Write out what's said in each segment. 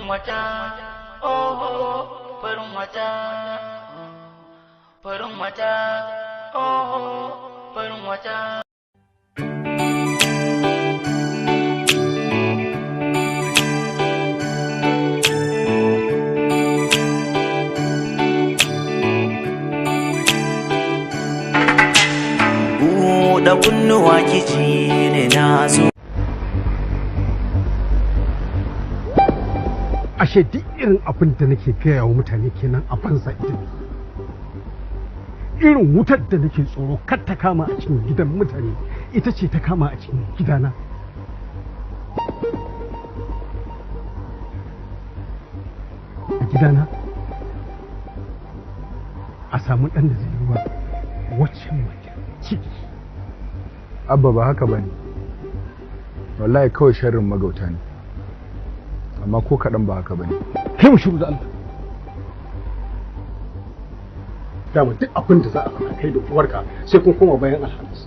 farin wata, oh farin wata, farin wata, oh farin wata. Da kunnuwa kici ne na so. Ashe duk irin abin da nake gaya wa mutane kenan a banza ita ne. Irin wutar da nake tsoro kar ta kama a cikin gidan mutane ita ce ta kama a cikin gidana. A gidana a samu ɗan da zai yi wa wacce mace ciki. Abba ba haka bane, wallahi kawai sharrin magauta ne, amma ko kaɗan ba haka bane. Kai mu shiru da Allah. Dama duk abin da za a faɗa kai da uwarka sai kun koma bayan Alhamis.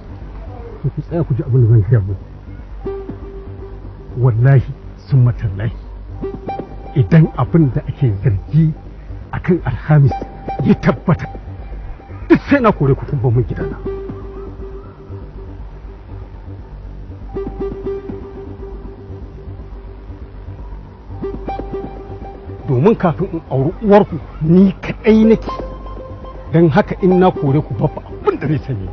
Ku tsaya ku ji abin da zan gaya muku. Wallahi sun matallahi idan abin da ake zargi akan Alhamis ya tabbata duk sai na kore ku kun ba mun gidana. Domin kafin in auri uwarku ni kaɗai nake, don haka in na kore ku babu abin da zai sani.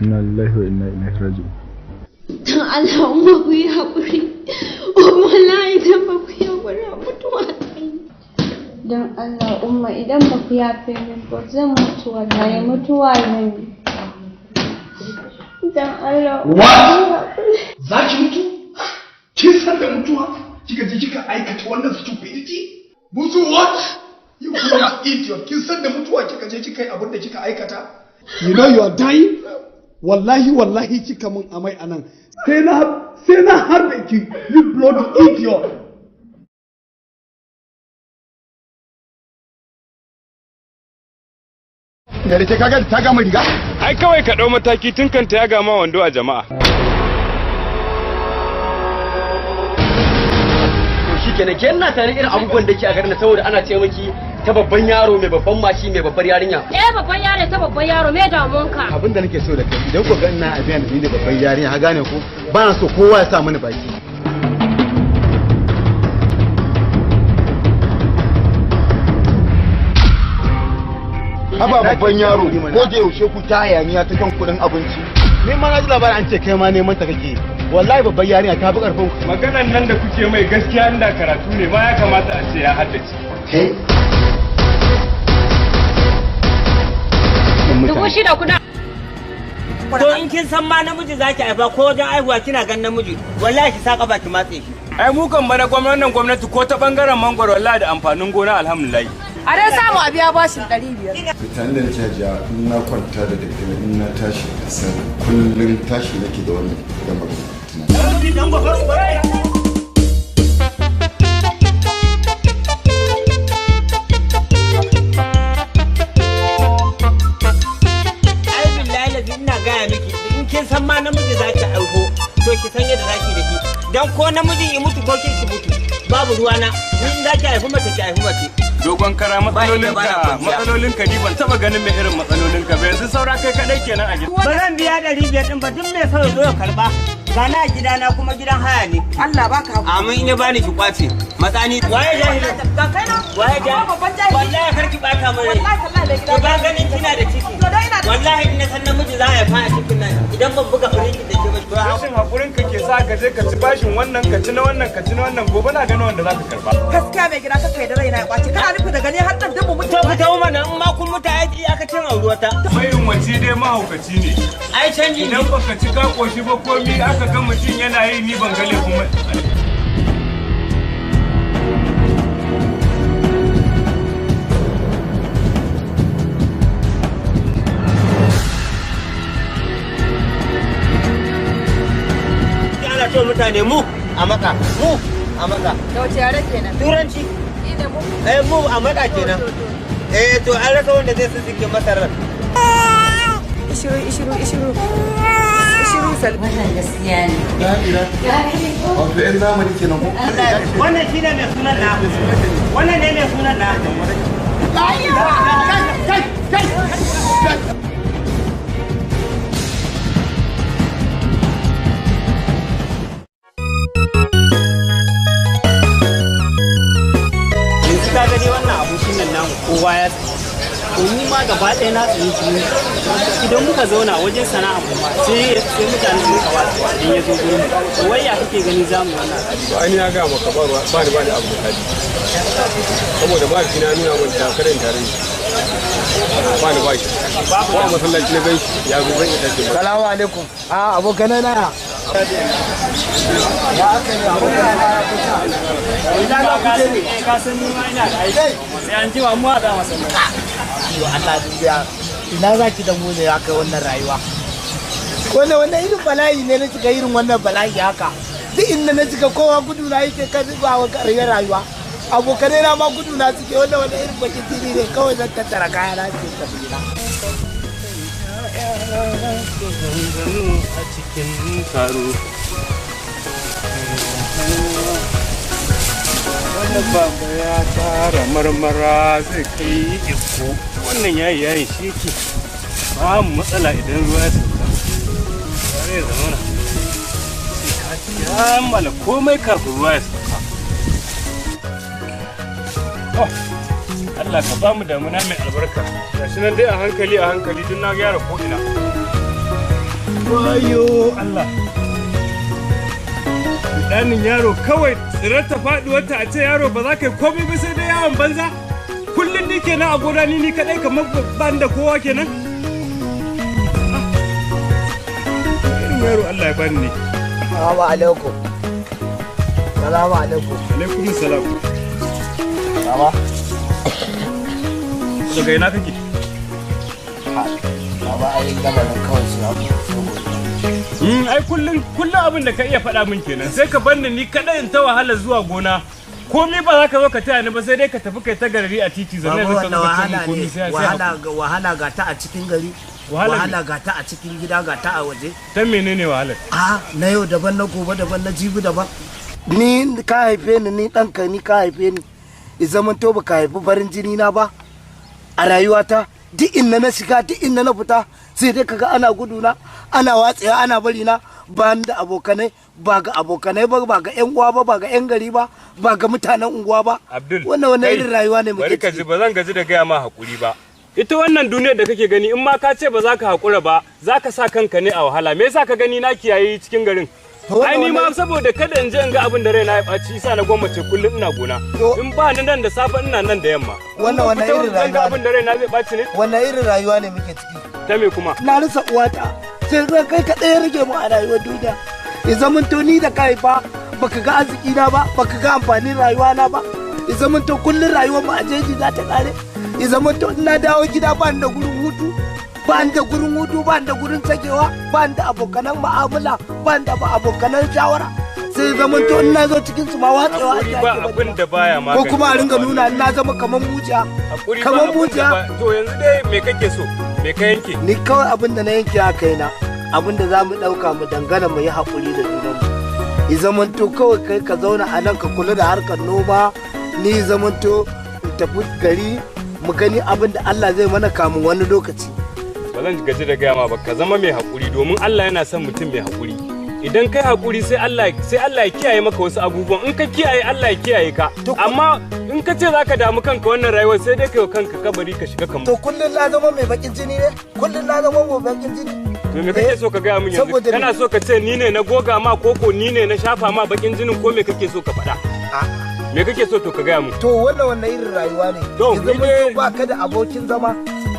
Inna lillahi wa inna ilaihi raji'un. Dan Allah umma ku yi haƙuri, wallahi idan ba ku yi haƙuri mutuwa zan. Dan Allah umma idan ba ku yafe min ba zan mutu wallahi mutuwa zan. Dan Allah. What? Za ki mutu? Kin san da mutuwa? Kika je kika aikata wannan stupidity? Mutu what? You are idiot. Kin san da mutuwa kika je kika yi abin da kika aikata? You know you are dying? Wallahi kika mun amai anan. Sai na harbe ki, you bloody idiot. Da ke kaga ta gama riga? Ai kawai ka ɗau mataki tun kan ta ya gama wando a jama'a. To shi kenan ke ina tare irin abubuwan da ke a garin saboda ana ce miki ta babban yaro mai babban mashi mai babbar yarinya. Babban yaro ta babban yaro me damuwanka? Abin da nake so da kai idan ku ga ina abiya da ni da babban yarinya ha gane ku ba na so kowa ya sa mani baki. Haba babban yaro ko da yaushe ku ta hayaniya ta kan kudin abinci. Ni ma na ji labarin an ce kai ma neman ta kake. Wallahi babban yarinya ta fi karfin ku. Maganan nan da kuke mai gaskiya inda karatu ne ma ya kamata a ce ya haddace. Dubu shida kuna. To in kin san ma namiji zaki haifa ko wajen aihuwa kina gan namiji wallahi ki saka baki matse shi. Ai mu kan bana gwamnati ko ta bangaren mangwaro wallahi da amfanin gona alhamdulillah. A dai samu a biya bashin 500. Fitan da nake hajiya in na kwanta da daddare in na tashi da san kullum tashi nake da wannan gaba. Ai billahi ina gaya miki in kin san ma namiji zaki aiho to ki san yadda zaki da ki dan ko namijin ya mutu ko ki mutu babu ruwana in zaki haifi mace ki haifi mace. Dogon kara matsalolinka ni ban taba ganin mai irin matsalolinka ba yanzu saura kai kadai kenan a gida. Ba zan biya 500 din ba duk mai so ya zo ya karba. Gana a gidana kuma gidan haya ne. Allah baka hakuri. Amma in ya bani ki kwace. Matsani waye jahili? Ga kai na. Waye jahili? Wallahi kar ki bata min rai. Wallahi wallahi da Ki ba ganin kina da ciki. To dai ina da. Wallahi in na san namiji za a haifa a cikin nan idan ban buga aure ki da ke ba. Rashin hakurin ka ke sa ka je ka ci bashin wannan ka ci na wannan ka ci na wannan gobe na ganin wanda zaka karba. Gaskiya mai gida kake da raina ya kwace kana nufi daga ne har dan mu mutu. To fita mana in ma kun mutu ai aka cin auruwata. Mai wace dai mahaukaci ne. Ai canji idan baka ci ka koshi ba komi aka ga mutum yana yi ni ban ga laifin mai. Ana ce mutane mu a maka Da wace yare kenan? turanci Ni da mu. mu a maka kenan to an rasa wanda zai su suke masarar Ishiru. shiru Salma. Wannan gaskiya ne. Wato yan zamani kenan ko? Wannan shine mai sunan na. Wannan ne mai sunan na. Ka gani wannan abokin nan namu kowa ya mu ma gaba ɗaya na tsaye shi idan muka zauna wajen sana'a mu ma sai mutane su ka wasu idan ya zo gurin mu wai ya kake gani zamu wannan to ai ya ga maka ba ni abu da kaji saboda ba shi na nuna mun da karin tare ba ni ba shi ba masallaci na gan shi ya zo zan ita ce Salamu alaikum. Abokanai na ya aka ne abokanai na idan ka sani ka san ni ma ina da aiki sai an ji wa mu a da masallaci yo Allah dubiya ina zaki da mu ne haka wannan rayuwa wannan irin bala'i ne na cika irin wannan bala'i haka duk inda na cika kowa gudu na yake kan ba wa ƙaryar rayuwa abokanai na ma gudu na suke wannan irin bakin jini ne kawai zan tattara kaya na ce tafi gida a cikin taro wannan baba ya tara marmara zai kai iko wannan yayi shi ke ba mu matsala idan ruwa ya sauka tare da zamana sai ka kammala komai kafin ruwa ya sauka Allah ka ba mu damuna mai albarka gashi nan dai a hankali duk na gyara ko'ina wayo Allah ɗanin yaro kawai tsirarta faɗuwarta a ce yaro ba za ka yi komai ba sai dai yawon banza kullum ni kenan a gona ni kaɗai kamar ban da kowa kenan irin yaro Allah ya bani ne Salamu alaikum. Salamu alaikum. Alaikum salam. Baba. Daga ina kake? Baba ai lamarin kawai su abu. Ai kullum abin da ka iya faɗa min kenan sai ka bar ni kaɗai in ta wahala zuwa gona. Komai ba za ka zo ka taya ni ba sai dai ka tafi kai ta garari a titi zanne da ka zo ka ce komai sai wahala ga ta a cikin gari. Wahala ga ta a cikin gida ga ta a waje. Ta menene wahalar? Na yau daban na gobe daban na jibi daban. Ni ka haife ni ɗanka ni ka haife ni. I zaman to baka haifi farin jini na ba. A rayuwata duk inda na shiga duk inda na fita sai dai kaga ana guduna ana watsewa ana bari na ba da abokanai ba ga abokanai ba ga yan uwa ba ga yan gari ba ga mutanen unguwa ba. Abdul wannan irin rayuwa ne muke ciki. Bari ka ji ba zan gaji da gaya ma hakuri ba. Ita wannan duniyar da kake gani in ma ka ce ba za ka haƙura ba za ka sa kanka ne a wahala me yasa ka gani na kiyaye cikin garin ai ni ma saboda kada in je in ga abin da raina ya ɓaci isa na gwamnati kullum ina gona in ba ni nan da safe ina nan da yamma wannan irin rayuwa abin da raina zai ɓaci ne wannan irin rayuwa ne muke ciki ta me kuma na rasa uwata sai kai kaɗai ya rage mu a rayuwar duniya ya zamanto ni da kai fa baka ga arziki na ba baka ga amfanin rayuwa na ba ya zamanto kullum rayuwar mu a jeji za ta kare ya zama to ina dawo gida ba da gurin hutu ba da gurin hutu ba da gurin sakewa ba da abokanan mu'amala ba da abokanan shawara sai zaman to ina zo cikin su ma watsewa ake ba abin da baya magani ko kuma a ringa nuna ina zama kaman mujiya to yanzu dai me kake so me ka yanke ni kawai abin da na yanke a kaina abin da za mu ɗauka mu dangana mu yi haƙuri da junanmu i zaman to kawai kai ka zauna a nan ka kula da harkar noma ni zaman to tafi gari mu gani abin da Allah zai mana kamun wani lokaci. Ba zan gaji da gaya ma ba ka zama mai haƙuri domin Allah yana son mutum mai haƙuri. Idan kai haƙuri sai Allah ya kiyaye maka wasu abubuwan in ka kiyaye Allah ya kiyaye ka. Amma in ka ce zaka damu kanka wannan rayuwar sai dai kai kanka kabari ka shiga kamar. To kullun na zama mai bakin jini ne? Kullun na zama mai bakin jini. To me kake so ka gaya min yanzu? Kana so ka ce ni ne na goga ma koko ni ne na shafa ma bakin jinin ko me kake so ka faɗa? Me kake so to ka gaya mu? To wannan irin rayuwa ne. Yanzu mun ba ka da abokin zama,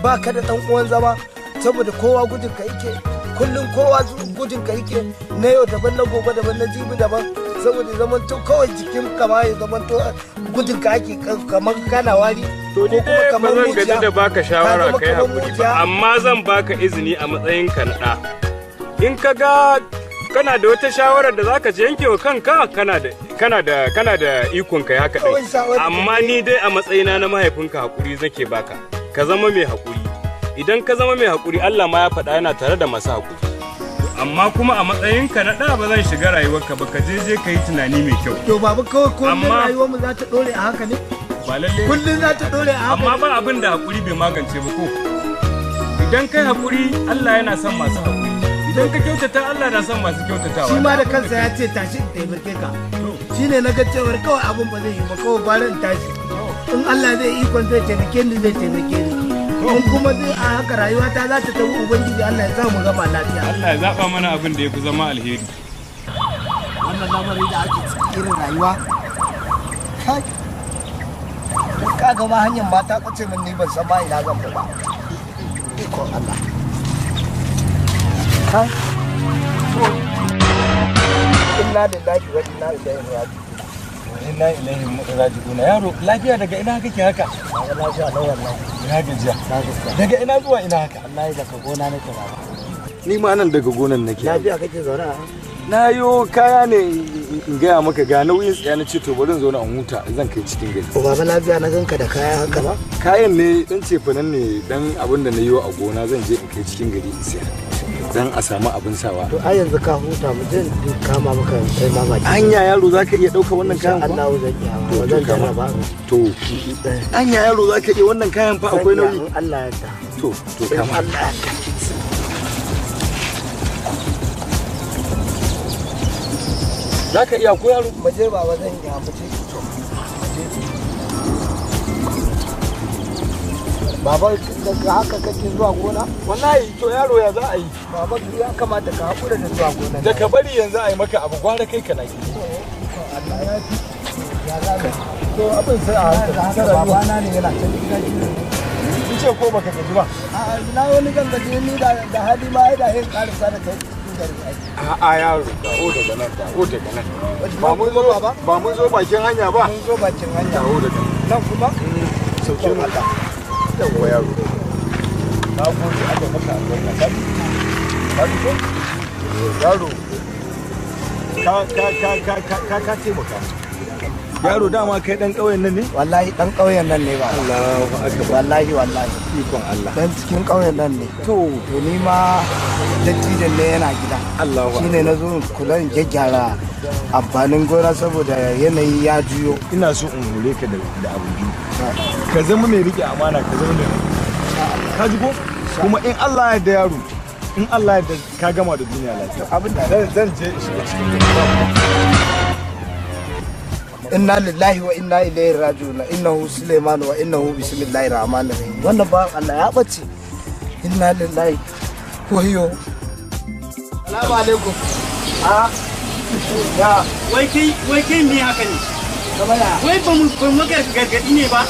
ba ka da dan uwan zama, saboda kowa gudun ka yake. Kullum kowa gudun ka yake. Na yau daban na gobe daban na jibi daban. Saboda zaman to kawai jikin ka ma ya zaman to gudun ka ake kamar kana wari. To ni dai ba zan gaji da baka shawara kai hakuri ba, amma zan baka izini a matsayin ka na ɗa. In ka ga kana da wata shawarar da zaka je yanke wa kanka kana da ikon kai haka din amma ni dai a matsayina na mahaifinka hakuri zake baka ka zama mai hakuri idan ka zama mai hakuri Allah ma ya faɗa yana tare da masu hakuri amma kuma a matsayinka na ɗa ba zan shiga rayuwarka ba ka je ka yi tunani mai kyau. To baba kawai ko rayuwar mu za ta dore a haka ne? Ba lalle. Kullum za ta dore a haka. Amma ba abin da hakuri bai magance ba ko. Idan kai hakuri Allah yana son masu hakuri. Idan ka kyautata Allah na son masu kyautatawa. Shi ma da kansa ya ce tashi in taimake ka. Shi ne na ga cewar kawai abin ba zai yi ba kawai gwara in tashi. In Allah zai ikon zai taimake ni zai taimake ni. In kuma zai a haka rayuwa ta za ta tafi Ubangiji Allah ya sa mu gama lafiya. Allah ya zaba mana abin da ya fi zama alheri. Wannan lamari da ake irin rayuwa. Kai. Ka ga ma hanyar mata kace min ni ban san ma ina zan ba. Ikon Allah. Kai. Inna lillahi wa inna ilaihi raji'un. Inna ilaihi raji'un. Yaro lafiya daga ina kake haka? Lafiya na wallahi. Ina gajiya. Daga ina zuwa ina haka? Wallahi daga gona nake baba. Ni ma nan daga gonan nake. Lafiya kake zaune a? Na yo kaya ne in gaya maka ga nauyin tsaya na ce to bari in zo na an huta zan kai cikin gari. Ko baba lafiya na ganka da kaya haka ba? Kayan ne dan cefanan ne dan abin da na yi a gona zan je in kai cikin gari in sayar. Dan a samu abin sawa. To ai yanzu ka huta mu je kama maka kai ma baki. Anya yaro zaka iya dauka wannan kayan fa? Allah zan iya ba zan jama ba. To anya yaro zaka iya wannan kayan fa akwai nauyi. Allah ya ta. To kama. Allah ya ta. Zaka iya ko yaro? Mu je baba zan iya mu je. Baba daga haka kake zuwa gona? Wallahi to yaro ya za a yi? Baba ya kamata ka hakura da zuwa gona. Da ka bari yanzu a yi maka abu gwara kai ka naki. Allah ya fi. Ya zaga. To abin sai a hankali. Baba na ne yana can gida gida. Ni ce ko baka gaji ba? A na wani gangaje ni da hali ma ai da hin karisa da kai. A'a yaro dawo daga nan dawo daga nan. Ba mun zo bakin hanya ba? Mun zo bakin hanya. Dawo daga nan. Nan kuma? Sauke mu. Yawwa yaro. Na gode aka maka albarka. Ka fito? Yaro. Ka taimaka. Yaro dama kai dan ƙauyen nan ne? Wallahi dan ƙauyen nan ne ba. Allahu akbar. Wallahi ikon Allah. Dan cikin ƙauyen nan ne. To ni ma dattijan ne yana gida. Allahu shine na zo kula in gyaggyara amfanin gona saboda yanayi ya juyo. Ina so in hore ka da abu biyu. Ka zama mai rike amana ka zama mai ka ji ko kuma in Allah ya da yaro in Allah ya da ka gama da duniya lafiya abin da zan je in shiga cikin inna lillahi wa inna ilaihi raji'un innahu sulaiman wa innahu bismillahir rahmanir rahim wannan ba Allah ya bace inna lillahi koyo assalamu alaikum ya wai kai me haka ne wai ba mu maka gargadi ne ba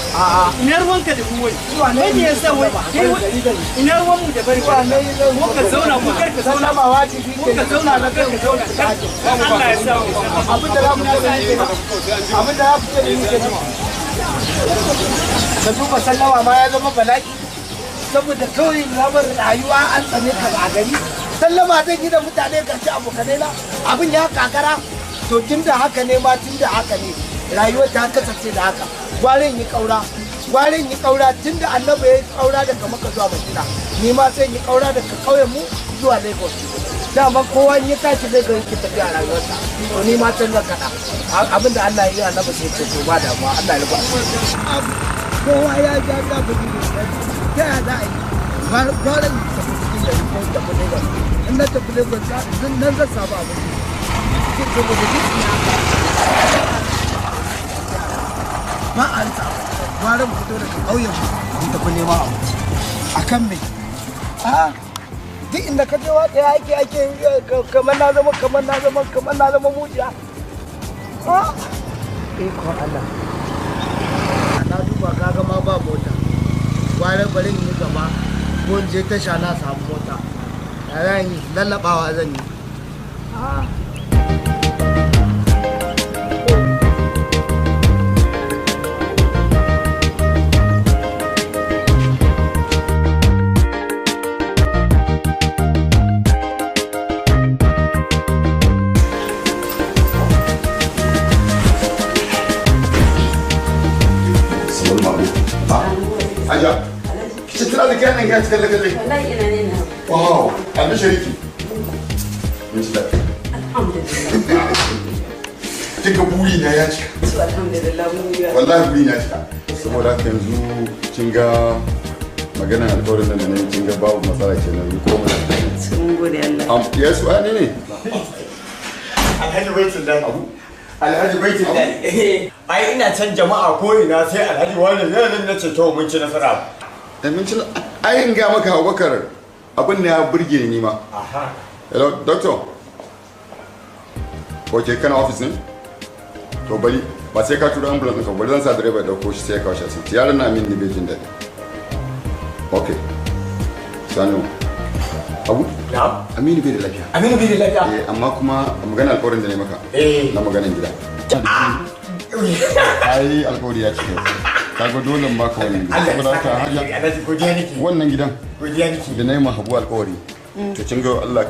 ina ruwanka da mu wai ne yasa wai ina ruwan mu da bari ko ka zauna ko kar ka zauna ma wajibi ko ka zauna na kar ka zauna Allah ya sa abin da zamu yi abin da ya fice ne ke ka duba sallama ma ya zama bala'i saboda kawai labar rayuwa an tsane ka a gari sallama zai yi da mutane karshe abokanai na abin ya kakara to tunda haka ne ma tunda haka ne rayuwar ta kasance da haka gwarin yi kaura tunda annabi ya yi kaura daga Makka zuwa Madina ni ma sai yi kaura daga kauyen mu zuwa Lagos dama kowa in ya tashi zai ga yake tafiya rayuwarsa to ni ma can zan kada abinda Allah ya yi annabi sai ce to ba da ma Allah ya ba kowa ya ja da bugi ta ya za a yi gwarin tafi cikin gari ko tafi Lagos in na tafi Lagos nan zan samu abin ba a rika gwarin fito daga ƙauyen mu tafi neman abu a kan me duk inda ka je wata ya ake kamar na zama mujiya ikon Allah na duba kaga ma ba mota gwarin bari yi gaba ko in je tasha na samu mota ya zan yi lallabawa zan yi Aja, kita tira da kayan nan cikin lalle. Wallahi ina ne na. Wow, abin shariki. Kinga buri na ya cika. Wallahi buri na ya cika. Saboda haka yanzu kin ga maganar alƙawarin nan da ne kin ga babu matsala kenan ni ko mun. Sun gode Allah. Yes, ne. Alhaji Baitul Dai. Alhaji Baitul Dai. Ai ina can jama'a ko ina sai Alhaji wani zai na ce to mun ci nasara. Da mun ci ai in ga maka Abubakar abin da ya burge ni ma. Aha. Hello, doctor. Okay, kana office ne? To bari ba sai ka tura ambulance ka bari zan sa direba da dauko shi sai ya kawo shi asibiti. Yaron na min ne bai jin daɗi. Okay. Sanu. Abu? Na'am. Aminu bai da lafiya. Aminu bai da lafiya. Amma kuma magana alƙawarin da ne maka. Na maganar gida. Ai alƙawari ya cike. Kaga dole ma ka wannan. Saboda haka hajiya. Wannan gidan. Godiya nake. Da nayi ma Habu alƙawari. To kin ga Allah